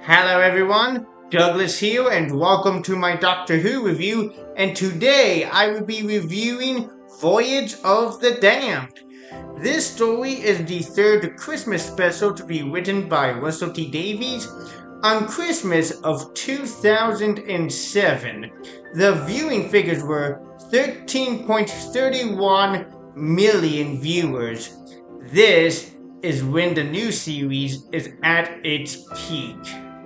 Hello everyone, Douglas here and welcome to my Doctor Who review, and today I will be reviewing Voyage of the Damned. This story is the third Christmas special to be written by Russell T Davies on Christmas of 2007. The viewing figures were 13.31 million viewers. This is when the new series is at its peak.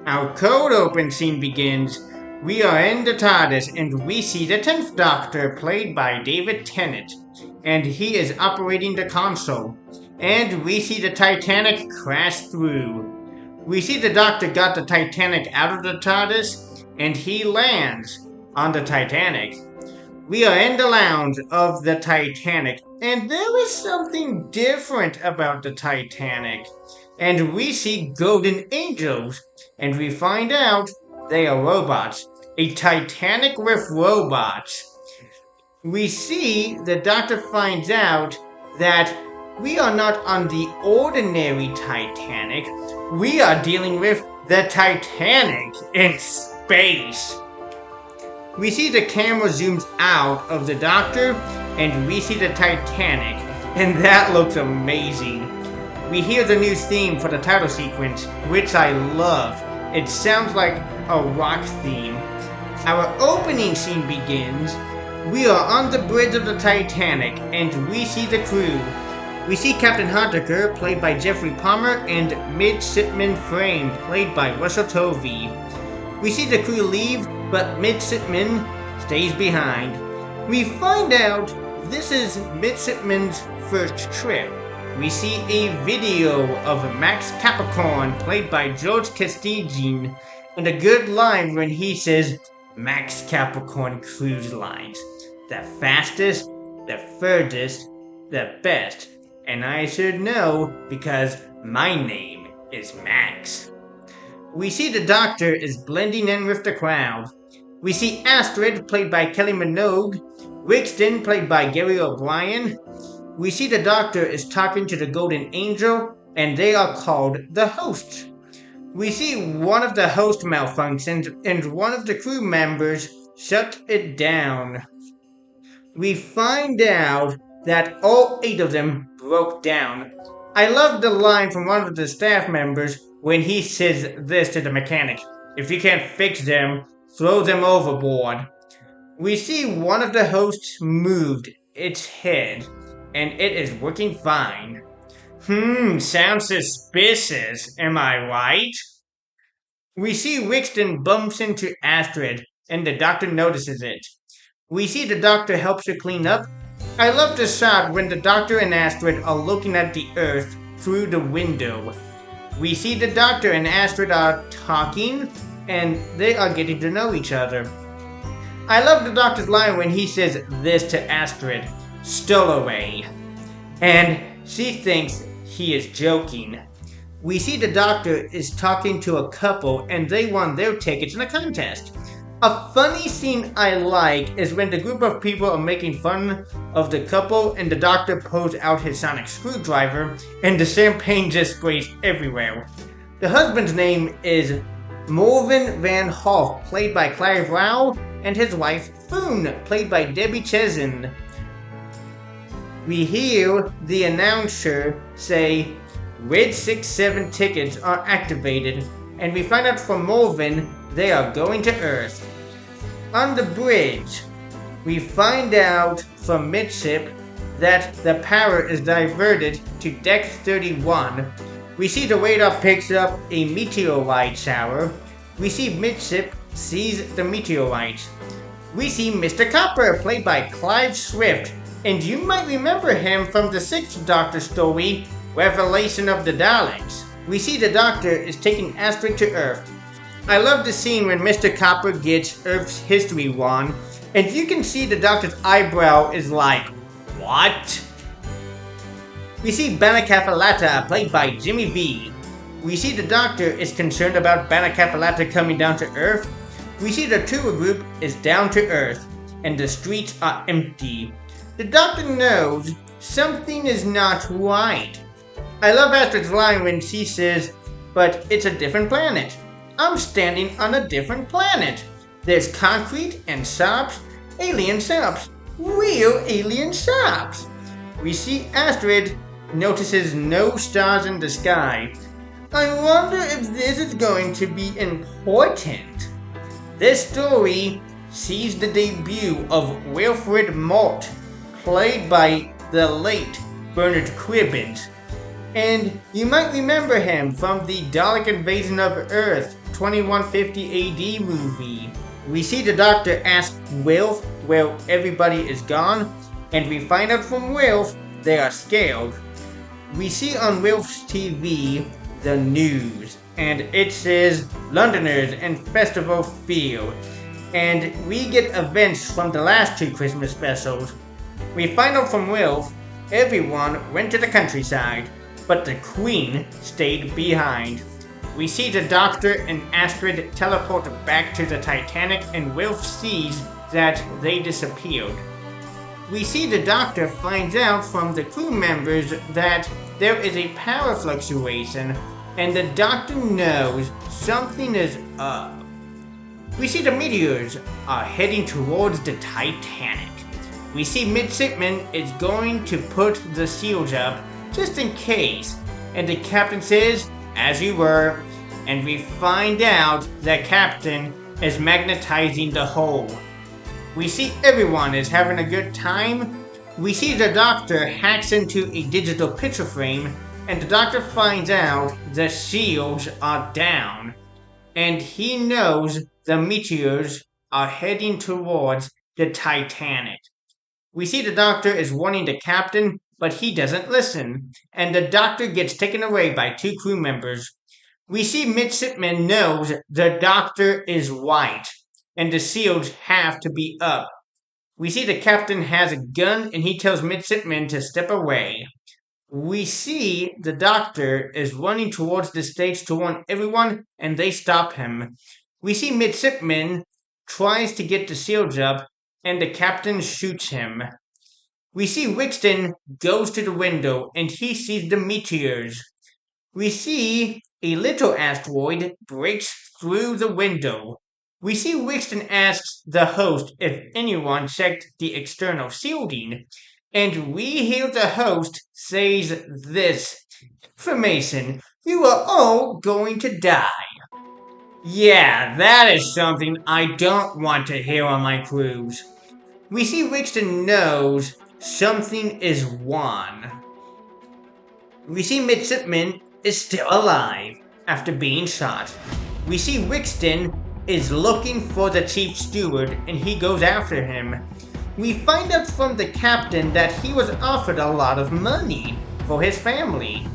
Our cold open scene begins. We are in the TARDIS and we see the 10th Doctor played by David Tennant, and he is operating the console. And we see the Titanic crash through. We see the Doctor got the Titanic out of the TARDIS and he lands on the Titanic. We are in the lounge of the Titanic, and there is something different about the Titanic. And we see golden angels, and we find out they are robots. A Titanic with robots. We see the Doctor finds out that we are not on the ordinary Titanic. We are dealing with the Titanic in space. We see the camera zooms out of the Doctor, and we see the Titanic, and that looks amazing. We hear the new theme for the title sequence, which I love. It sounds like a rock theme. Our opening scene begins. We are on the bridge of the Titanic, and we see the crew. We see Captain Hunter, played by Jeffrey Palmer, and Midshipman Frame, played by Russell Tovey. We see the crew leave, but Midshipman stays behind. We find out this is Midshipman's first trip. We see a video of Max Capricorn, played by George Castigin, and a good line when he says, Max Capricorn Cruise Lines. The fastest, the furthest, the best. And I should know because my name is Max. We see the Doctor is blending in with the crowd. We see Astrid, played by Kylie Minogue, Wixton, played by Gary O'Brien. We see the Doctor is talking to the Golden Angel, and they are called the Hosts. We see one of the hosts malfunctions, and one of the crew members shut it down. We find out that all 8 of them broke down. I love the line from one of the staff members when he says this to the mechanic. If you can't fix them, throw them overboard. We see one of the hosts moved its head, and it is working fine. Sounds suspicious, am I right? We see Wixton bumps into Astrid, and the Doctor notices it. We see the Doctor helps her clean up. I love the shot when the Doctor and Astrid are looking at the Earth through the window. We see the Doctor and Astrid are talking, and they are getting to know each other. I love the Doctor's line when he says this to Astrid, "Stowaway," and she thinks he is joking. We see the Doctor is talking to a couple, and they won their tickets in a contest. A funny scene I like is when the group of people are making fun of the couple and the Doctor pulls out his sonic screwdriver and the champagne just sprays everywhere. The husband's name is Morven Van Hoff, played by Clive Rao, and his wife Foon, played by Debbie Chezin. We hear the announcer say, Red 6-7 tickets are activated, and we find out from Morven they are going to Earth. On the bridge, we find out from Midship that the power is diverted to Deck 31. We see the radar picks up a meteorite shower. We see Midship sees the meteorites. We see Mr. Copper, played by Clive Swift, and you might remember him from the 6th Doctor story, Revelation of the Daleks. We see the Doctor is taking Astrid to Earth. I love the scene when Mr. Copper gets Earth's history wrong, and you can see the Doctor's eyebrow is like, what? We see Banakafalata, played by Jimmy V. We see the Doctor is concerned about Banakafalata coming down to Earth. We see the tour group is down to Earth, and the streets are empty. The Doctor knows something is not right. I love Astrid's line when she says, but it's a different planet. I'm standing on a different planet. There's concrete and shops, alien shops, real alien shops. We see Astrid notices no stars in the sky. I wonder if this is going to be important. This story sees the debut of Wilfred Mott, played by the late Bernard Cribbins. And you might remember him from the Dalek Invasion of Earth 2150 AD movie. We see the Doctor ask Wilf where everybody is gone, and we find out from Wilf they are scared. We see on Wilf's TV the news, and it says Londoners and Festival Feel, and we get events from the last two Christmas specials. We find out from Wilf everyone went to the countryside, but the Queen stayed behind. We see the Doctor and Astrid teleport back to the Titanic, and Wilf sees that they disappeared. We see the Doctor finds out from the crew members that there is a power fluctuation, and the Doctor knows something is up. We see the meteors are heading towards the Titanic. We see Midshipman is going to put the seals up just in case, and the captain says, as you were, and we find out the captain is magnetizing the hull. We see everyone is having a good time. We see the Doctor hacks into a digital picture frame, and the Doctor finds out the seals are down, and he knows the meteors are heading towards the Titanic. We see the Doctor is warning the captain, but he doesn't listen, and the Doctor gets taken away by two crew members. We see Midshipman knows the Doctor is white, and the seals have to be up. We see the captain has a gun, and he tells Midshipman to step away. We see the Doctor is running towards the stage to warn everyone, and they stop him. We see Midshipman tries to get the seals up, and the captain shoots him. We see Wixton goes to the window, and he sees the meteors. We see a little asteroid breaks through the window. We see Wixton asks the host if anyone checked the external shielding, and we hear the host says this: "Information, you are all going to die." Yeah, that is something I don't want to hear on my cruise. We see Wixton knows something is wrong. We see Midshipman is still alive after being shot. We see Wixton is looking for the chief steward, and he goes after him. We find out from the captain that he was offered a lot of money for his family.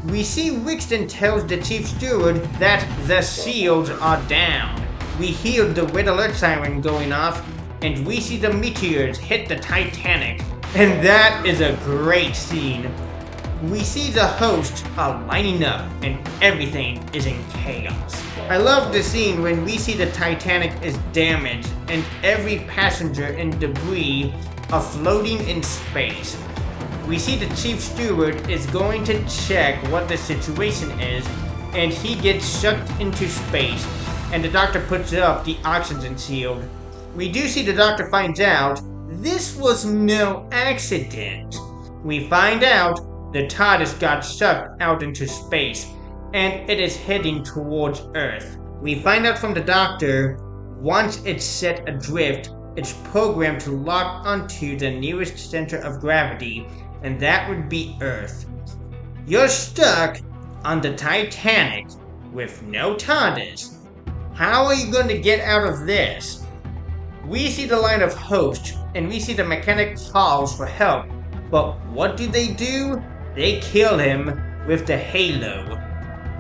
We see Wixton tells the chief steward that the seals are down. We hear the red alert siren going off, and we see the meteors hit the Titanic, and that is a great scene. We see the hosts are lining up, and everything is in chaos. I love the scene when we see the Titanic is damaged, and every passenger and debris are floating in space. We see the chief steward is going to check what the situation is, and he gets sucked into space, and the Doctor puts up the oxygen shield. We do see the Doctor finds out this was no accident. We find out the TARDIS got sucked out into space, and it is heading towards Earth. We find out from the Doctor, once it's set adrift, it's programmed to lock onto the nearest center of gravity, and that would be Earth. You're stuck on the Titanic with no TARDIS. How are you going to get out of this? We see the line of hosts, and we see the mechanic calls for help, but what do? They kill him with the halo.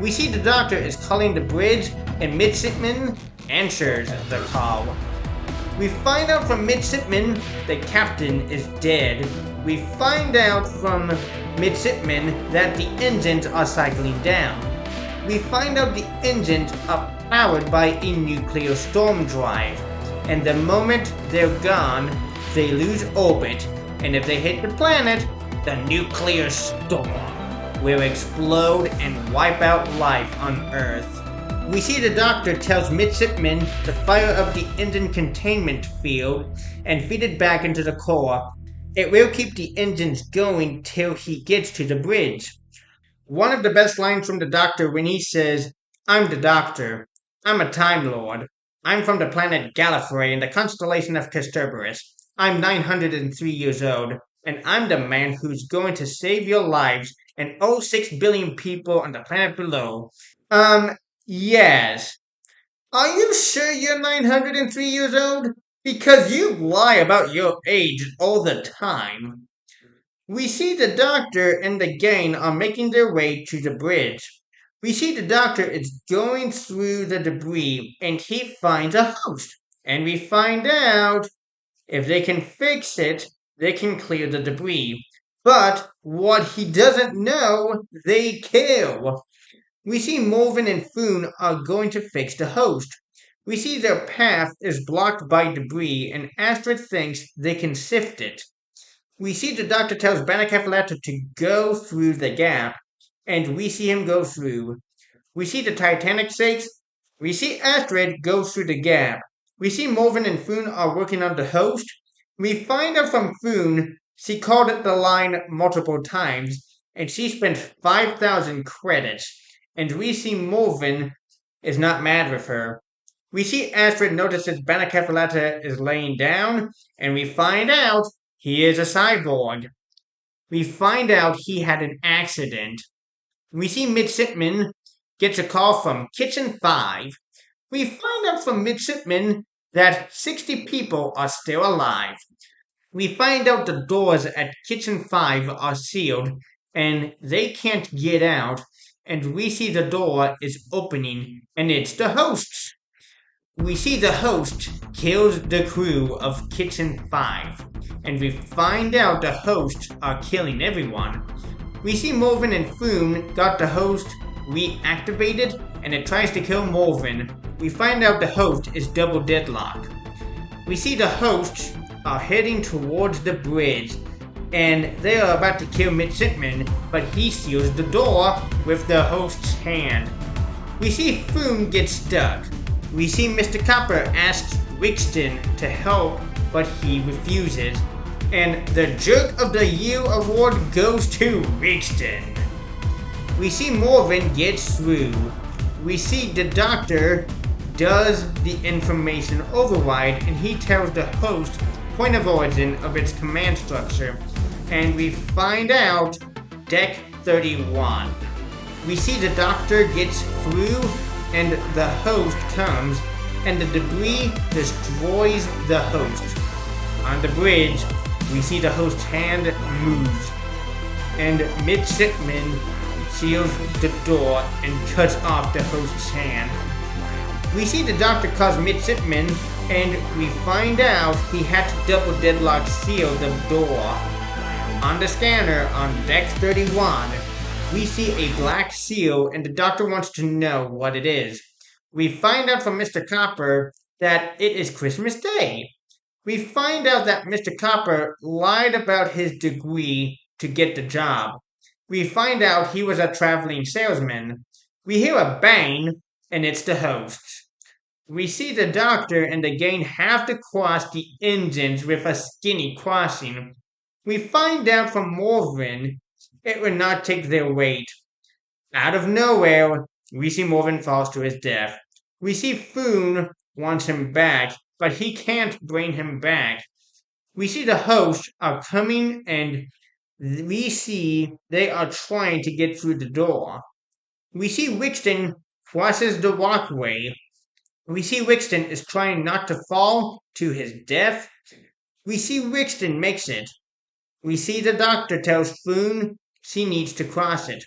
We see the Doctor is calling the bridge, and Midshipman answers the call. We find out from Midshipman the captain is dead. We find out from Midshipman that the engines are cycling down. We find out the engines are powered by a nuclear storm drive, and the moment they're gone, they lose orbit, and if they hit the planet, the nuclear storm will explode and wipe out life on Earth. We see the doctor tells midshipmen to fire up the engine containment field and feed it back into the core. It will keep the engines going till he gets to the bridge. One of the best lines from the Doctor when he says, I'm the Doctor. I'm a Time Lord. I'm from the planet Gallifrey in the constellation of Castorberus. I'm 903 years old, and I'm the man who's going to save your lives and all 6 billion people on the planet below. Um, yes. Are you sure you're 903 years old? Because you lie about your age all the time. We see the doctor and the gang are making their way to the bridge. We see the doctor is going through the debris and he finds a host. And we find out if they can fix it, they can clear the debris. But what he doesn't know, they kill. We see Morven and Foon are going to fix the host. We see their path is blocked by debris and Astrid thinks they can sift it. We see the doctor tells Banakafalata to go through the gap, and we see him go through. We see the Titanic shakes. We see Astrid go through the gap. We see Morven and Foon are working on the host. We find out from Foon she called it the line multiple times, and she spent 5,000 credits. And we see Morven is not mad with her. We see Astrid notices Banakafalata is laying down, and we find out he is a cyborg. We find out he had an accident. We see Midshipman gets a call from Kitchen 5. We find out from Midshipman that 60 people are still alive. We find out the doors at Kitchen 5 are sealed and they can't get out. And we see the door is opening and it's the hosts. We see the host kills the crew of Kitchen 5, and we find out the hosts are killing everyone. We see Morven and Foon got the host reactivated, and it tries to kill Morven. We find out the host is double deadlock. We see the hosts are heading towards the bridge, and they are about to kill Midshipman, but he seals the door with the host's hand. We see Foon get stuck. We see Mr. Copper asks Wixton to help, but he refuses. And the Jerk of the Year award goes to Wixton. We see Morven gets through. We see the doctor does the information override and he tells the host point of origin of its command structure. And we find out Deck 31. We see the doctor gets through and the host comes, and the debris destroys the host. On the bridge, we see the host's hand moves, and Midshipman seals the door and cuts off the host's hand. We see the doctor calls Midshipman, and we find out he had to double deadlock seal the door. On the scanner on Deck 31, we see a black seal and the doctor wants to know what it is. We find out from Mr. Copper that it is Christmas Day. We find out that Mr. Copper lied about his degree to get the job. We find out he was a traveling salesman. We hear a bang and it's the host. We see the doctor and the gang have to cross the engines with a skinny crossing. We find out from Morven it would not take their weight. Out of nowhere, we see Morven falls to his death. We see Foon wants him back, but he can't bring him back. We see the hosts are coming and we see they are trying to get through the door. We see Wixton crosses the walkway. We see Wixton is trying not to fall to his death. We see Wixton makes it. We see the doctor tells Foon she needs to cross it.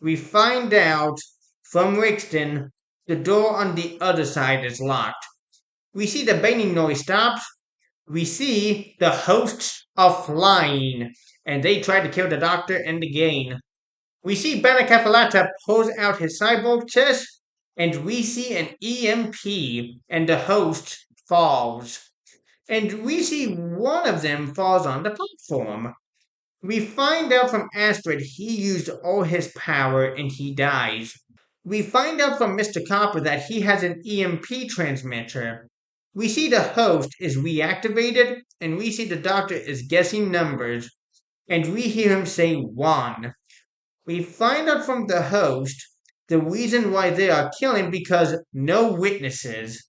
We find out from Wixton the door on the other side is locked. We see the banging noise stops. We see the hosts are flying and they try to kill the doctor and the gang. We see Banakafalata pulls out his cyborg chest and we see an EMP and the host falls. And we see one of them falls on the platform. We find out from Astrid he used all his power and he dies. We find out from Mr. Copper that he has an EMP transmitter. We see the host is reactivated, and we see the doctor is guessing numbers, and we hear him say 1. We find out from the host the reason why they are killing because no witnesses.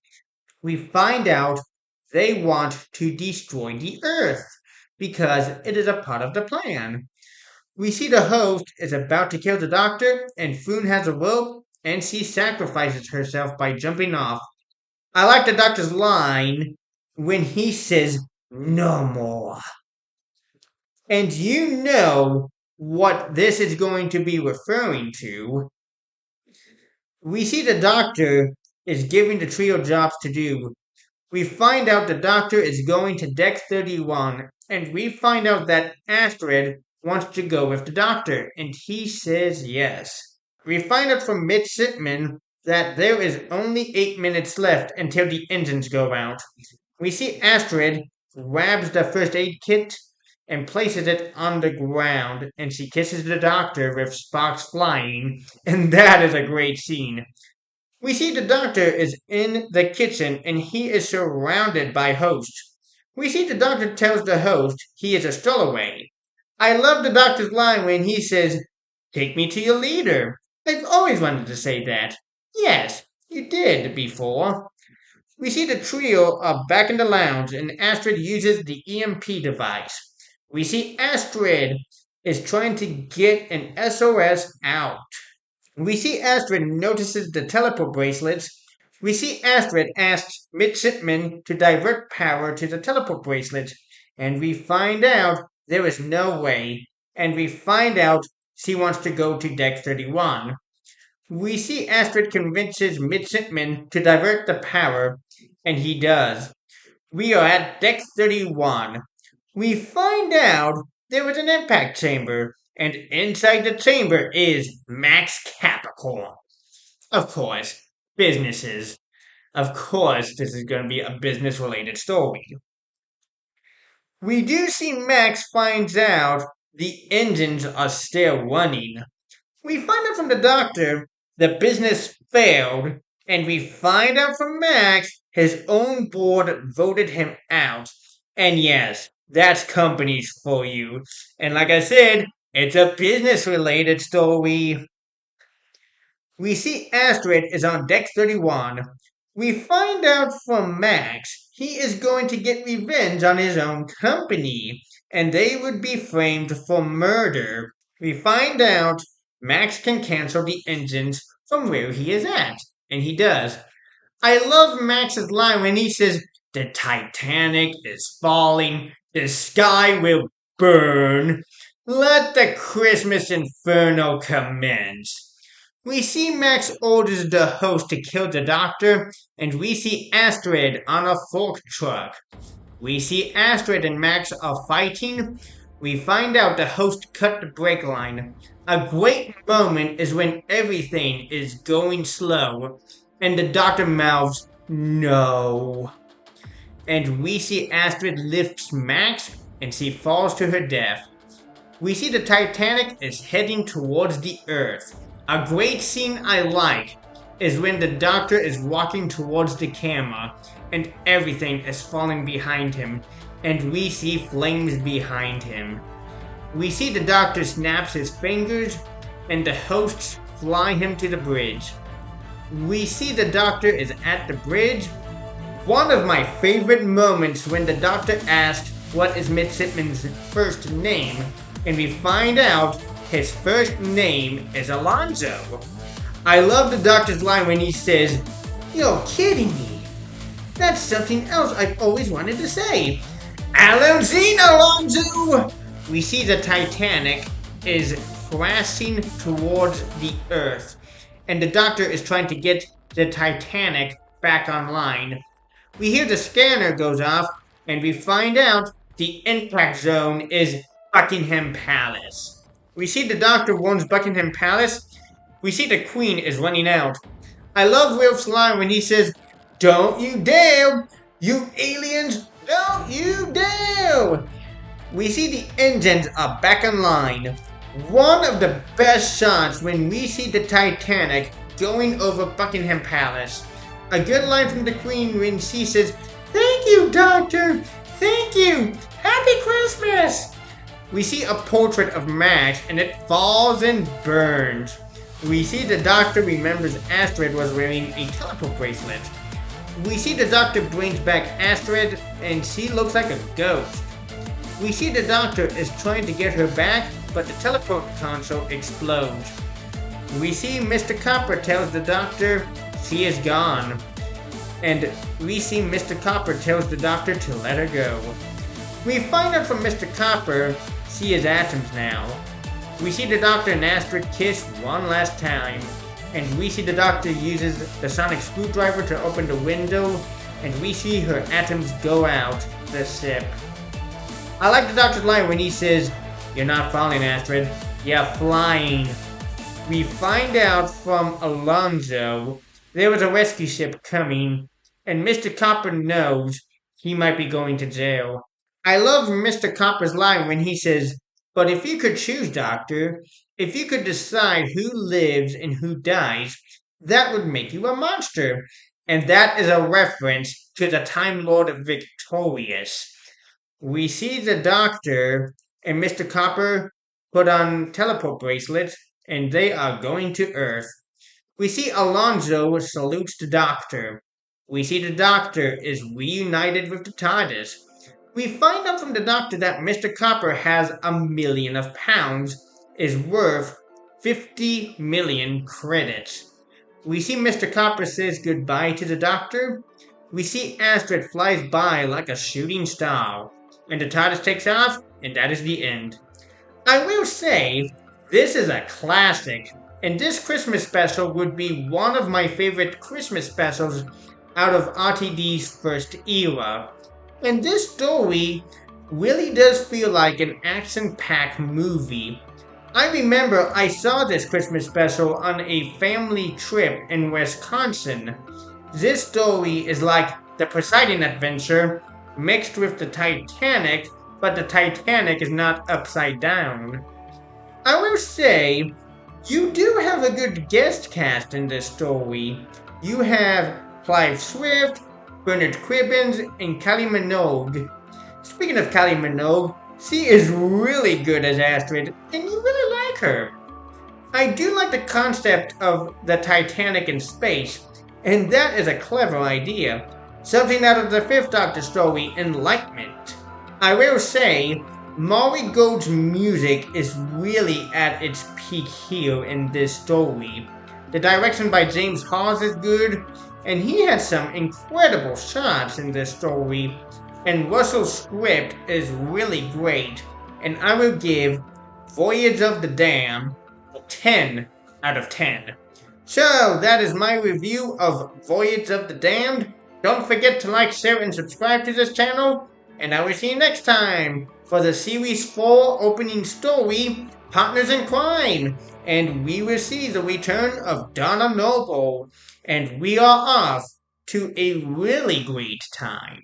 We find out they want to destroy the Earth because it is a part of the plan. We see the host is about to kill the doctor, and Foon has a rope, and she sacrifices herself by jumping off. I like the doctor's line when he says, "No more." And you know what this is going to be referring to. We see the doctor is giving the trio jobs to do. We find out the doctor is going to Deck 31, and we find out that Astrid wants to go with the doctor, and he says yes. We find out from Mitch Sitman that there is only 8 minutes left until the engines go out. We see Astrid grabs the first aid kit and places it on the ground, and she kisses the doctor with sparks flying, and that is a great scene. We see the doctor is in the kitchen and he is surrounded by hosts. We see the doctor tells the host he is a stowaway. I love the doctor's line when he says, "Take me to your leader." I've always wanted to say that. Yes, you did before. We see the trio are back in the lounge and Astrid uses the EMP device. We see Astrid is trying to get an SOS out. We see Astrid notices the teleport bracelets. We see Astrid asks Midshipman to divert power to the teleport bracelets. And we find out there is no way. And we find out she wants to go to Deck 31. We see Astrid convinces Midshipman to divert the power, and he does. We are at Deck 31. We find out there is an impact chamber, and inside the chamber is Max Capricorn. Of course, businesses. Of course, this is going to be a business-related story. We do see Max finds out the engines are still running. We find out from the doctor the business failed, and we find out from Max his own board voted him out. And yes, that's companies for you. And like I said, it's a business-related story. We see Astrid is on Deck 31. We find out from Max he is going to get revenge on his own company, and they would be framed for murder. We find out Max can cancel the engines from where he is at, and he does. I love Max's line when he says, "The Titanic is falling, the sky will burn. Let the Christmas inferno commence." We see Max orders the host to kill the doctor, and we see Astrid on a fork truck. We see Astrid and Max are fighting. We find out the host cut the brake line. A great moment is when everything is going slow, and the doctor mouths, "No." And we see Astrid lifts Max, and she falls to her death. We see the Titanic is heading towards the Earth. A great scene I like is when the doctor is walking towards the camera and everything is falling behind him, and we see flames behind him. We see the doctor snaps his fingers and the hosts fly him to the bridge. We see the doctor is at the bridge. One of my favorite moments when the doctor asks what is Midshipman's first name, and we find out his first name is Alonzo. I love the doctor's line when he says, "You're kidding me. That's something else I've always wanted to say. Alonzine Alonzo!" We see the Titanic is crashing towards the Earth, and the doctor is trying to get the Titanic back online. We hear the scanner goes off, and we find out the impact zone is Buckingham Palace. We see the doctor warns Buckingham Palace. We see the Queen is running out. I love Wilf's line when he says, "Don't you dare! You aliens, don't you dare!" We see the engines are back online. One of the best shots when we see the Titanic going over Buckingham Palace. A good line from the Queen when she says, "Thank you, Doctor! Thank you! Happy Christmas!" We see a portrait of Max and it falls and burns. We see the Doctor remembers Astrid was wearing a teleport bracelet. We see the Doctor brings back Astrid and she looks like a ghost. We see the Doctor is trying to get her back, but the teleport console explodes. We see Mr. Copper tells the Doctor she is gone. And we see Mr. Copper tells the Doctor to let her go. We find out from Mr. Copper she is Atoms now. We see the Doctor and Astrid kiss one last time. And we see the Doctor uses the sonic screwdriver to open the window. And we see her atoms go out the ship. I like the Doctor's line when he says, "You're not falling, Astrid. You're flying." We find out from Alonzo there was a rescue ship coming. And Mr. Copper knows he might be going to jail. I love Mr. Copper's line when he says, "But if you could choose, Doctor, if you could decide who lives and who dies, that would make you a monster." And that is a reference to the Time Lord Victorious. We see the Doctor and Mr. Copper put on teleport bracelets and they are going to Earth. We see Alonzo salutes the Doctor. We see the Doctor is reunited with the TARDIS. We find out from the Doctor that Mr. Copper has £1,000,000 is worth 50 million credits. We see Mr. Copper says goodbye to the Doctor. We see Astrid flies by like a shooting star. And the TARDIS takes off, and that is the end. I will say, this is a classic. And this Christmas special would be one of my favorite Christmas specials out of RTD's first era. And this story really does feel like an action-packed movie. I remember I saw this Christmas special on a family trip in Wisconsin. This story is like the Poseidon Adventure mixed with the Titanic, but the Titanic is not upside down. I will say, you do have a good guest cast in this story. You have Clive Swift, Bernard Cribbins, and Kylie Minogue. Speaking of Kylie Minogue, she is really good as Astrid, and you really like her. I do like the concept of the Titanic in space, and that is a clever idea. Something out of the Fifth Doctor story, Enlightenment. I will say, Maury Gold's music is really at its peak here in this story. The direction by James Hawes is good, and he has some incredible shots in this story. And Russell's script is really great, and I will give Voyage of the Damned a 10 out of 10. So, that is my review of Voyage of the Damned. Don't forget to like, share, and subscribe to this channel, and I will see you next time for the Series 4 opening story, Partners in Crime, and we will see the return of Donna Noble, and we are off to a really great time.